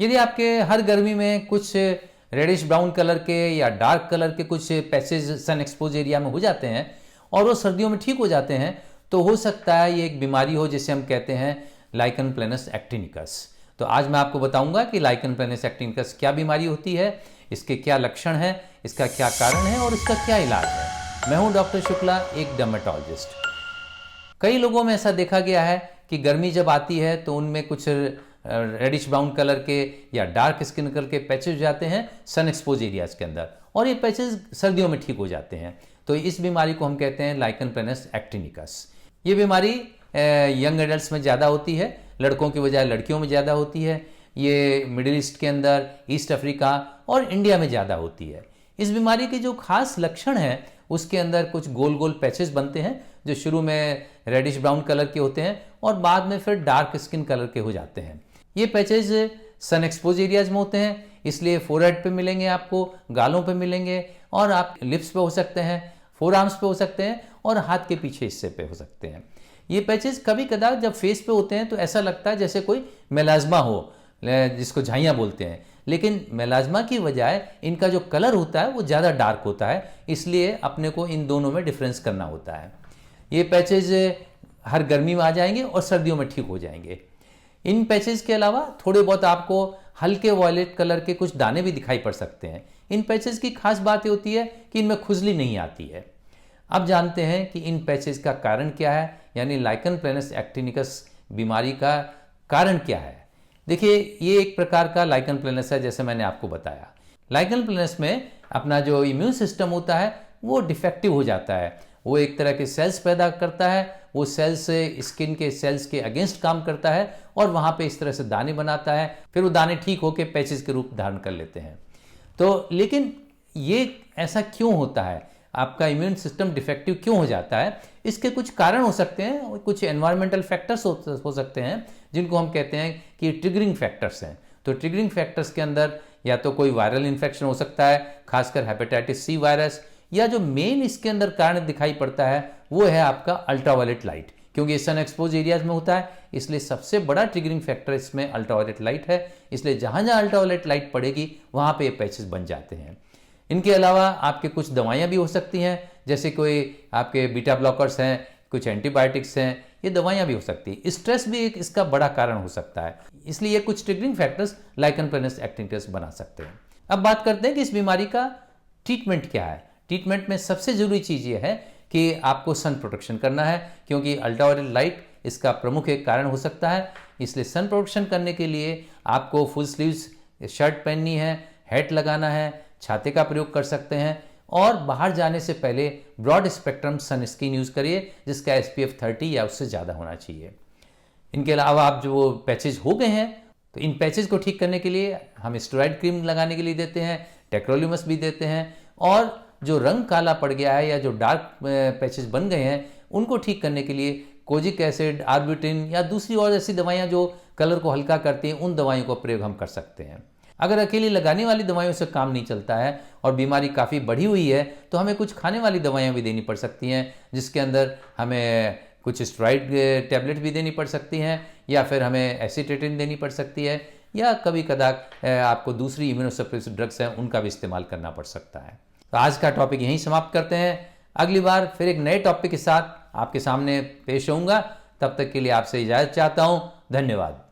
यदि आपके हर गर्मी में कुछ रेडिश ब्राउन कलर के या डार्क कलर के कुछ पैचेज सन एक्सपोज एरिया में हो जाते हैं और वो सर्दियों में ठीक हो जाते हैं, तो हो सकता है ये एक बीमारी हो जिसे हम कहते हैं लाइकन प्लेनस एक्टिनिकस। तो आज मैं आपको बताऊंगा कि लाइकन प्लेनस एक्टिनिकस क्या बीमारी होती है, इसके क्या लक्षण हैं, इसका क्या कारण है और इसका क्या इलाज है। मैं हूं डॉक्टर शुक्ला, एक डर्मेटोलॉजिस्ट। कई लोगों में ऐसा देखा गया है कि गर्मी जब आती है तो उनमें कुछ रेडिश ब्राउन कलर के या डार्क स्किन कलर के पैचेज जाते हैं सन एक्सपोज एरियाज के अंदर, और ये पैचेज सर्दियों में ठीक हो जाते हैं। तो इस बीमारी को हम कहते हैं लाइकन प्लेनस एक्टिनिकस। ये बीमारी यंग एडल्ट्स में ज़्यादा होती है, लड़कों की बजाय लड़कियों में ज़्यादा होती है। ये मिडिल ईस्ट के अंदर, ईस्ट अफ्रीका और इंडिया में ज़्यादा होती है। इस बीमारी के जो खास लक्षण हैं उसके अंदर कुछ गोल गोल पैचेस बनते हैं जो शुरू में रेडिश ब्राउन कलर के होते हैं और बाद में फिर डार्क स्किन कलर के हो जाते हैं। ये पैचेज सन एक्सपोज एरियाज में होते हैं, इसलिए फोरहेड पे मिलेंगे, आपको गालों पे मिलेंगे, और आप लिप्स पे हो सकते हैं, फोर आर्म्स पे हो सकते हैं और हाथ के पीछे हिस्से पे हो सकते हैं। ये पैचेज कभी कदार जब फेस पे होते हैं तो ऐसा लगता है जैसे कोई मेलाज्मा हो, जिसको झाइयाँ बोलते हैं, लेकिन मेलाज्मा की बजाय इनका जो कलर होता है वो ज़्यादा डार्क होता है, इसलिए अपने को इन दोनों में डिफरेंस करना होता है। ये पैचेज हर गर्मी में आ जाएंगे और सर्दियों में ठीक हो जाएंगे। इन पैचेज के अलावा थोड़े बहुत आपको हल्के वॉयलेट कलर के कुछ दाने भी दिखाई पड़ सकते हैं। इन पैचेज की खास बात ये होती है कि इनमें खुजली नहीं आती है। अब जानते हैं कि इन पैचेज का कारण क्या है, यानी लाइकन प्लेनस एक्टिनिकस बीमारी का कारण क्या है। देखिए, ये एक प्रकार का लाइकन प्लेनस है, जैसे मैंने आपको बताया। लाइकन प्लेनस में अपना जो इम्यून सिस्टम होता है वो डिफेक्टिव हो जाता है। वो एक तरह के सेल्स पैदा करता है, वो सेल्स स्किन के सेल्स के अगेंस्ट काम करता है और वहाँ पे इस तरह से दाने बनाता है। फिर वो दाने ठीक होकर पैचेस के रूप धारण कर लेते हैं। तो लेकिन ये ऐसा क्यों होता है, आपका इम्यून सिस्टम डिफेक्टिव क्यों हो जाता है? इसके कुछ कारण हो सकते हैं और कुछ एनवायरमेंटल फैक्टर्स हो सकते हैं जिनको हम कहते हैं कि ट्रिगरिंग फैक्टर्स हैं। तो ट्रिगरिंग फैक्टर्स के अंदर या तो कोई वायरल इन्फेक्शन हो सकता है, खासकर हेपेटाइटिस सी वायरस, या जो मेन इसके अंदर कारण दिखाई पड़ता है वो है आपका अल्ट्रावायलेट लाइट, क्योंकि सन एक्सपोज एरियाज में होता है, इसलिए सबसे बड़ा ट्रिगरिंग फैक्टर इसमें अल्ट्रावायलेट लाइट है। इसलिए जहाँ जहाँ अल्ट्रावायलेट लाइट पड़ेगी वहाँ पे ये पैचेस बन जाते हैं। इनके अलावा आपके कुछ दवाइयाँ भी हो सकती हैं, जैसे कोई आपके बीटा ब्लॉकर्स हैं, कुछ एंटीबायोटिक्स हैं, ये दवाइयाँ भी हो सकती हैं। स्ट्रेस भी एक इसका बड़ा कारण हो सकता है, इसलिए ये कुछ ट्रिगरिंग फैक्टर्स लाइकन प्लेनस एक्टिनिकस बना सकते हैं। अब बात करते हैं कि इस बीमारी का ट्रीटमेंट क्या है। ट्रीटमेंट में सबसे जरूरी चीज़ ये है कि आपको सन प्रोटेक्शन करना है, क्योंकि अल्ट्रावायलेट लाइट इसका प्रमुख एक कारण हो सकता है। इसलिए सन प्रोटेक्शन करने के लिए आपको फुल स्लीव्स शर्ट पहननी है, हैट लगाना है, छाते का प्रयोग कर सकते हैं, और बाहर जाने से पहले ब्रॉड स्पेक्ट्रम सनस्क्रीन यूज़ करिए जिसका SPF 30 या उससे ज़्यादा होना चाहिए। इनके अलावा आप जो पैचेज हो गए हैं तो इन पैचेज को ठीक करने के लिए हम स्टेरॉइड क्रीम लगाने के लिए देते हैं, टेक्रोलिमस भी देते हैं, और जो रंग काला पड़ गया है या जो डार्क पैचेज बन गए हैं उनको ठीक करने के लिए कोजिक एसिड, आर्बिट्रिन या दूसरी और ऐसी दवाइयाँ जो कलर को हल्का करती हैं, उन दवाइयों का प्रयोग हम कर सकते हैं। अगर अकेली लगाने वाली दवाइयों से काम नहीं चलता है और बीमारी काफ़ी बढ़ी हुई है तो हमें कुछ खाने वाली दवाइयाँ भी देनी पड़ सकती हैं, जिसके अंदर हमें कुछ स्टेरॉइड टैबलेट भी देनी पड़ सकती हैं, या फिर हमें एसिटेटिन देनी पड़ सकती है, या कभी कदार आपको दूसरी इम्यूनोसप्रेसिव ड्रग्स हैं उनका भी इस्तेमाल करना पड़ सकता है। तो आज का टॉपिक यहीं समाप्त करते हैं। अगली बार फिर एक नए टॉपिक के साथ आपके सामने पेश होऊंगा। तब तक के लिए आपसे इजाज़त चाहता हूँ। धन्यवाद।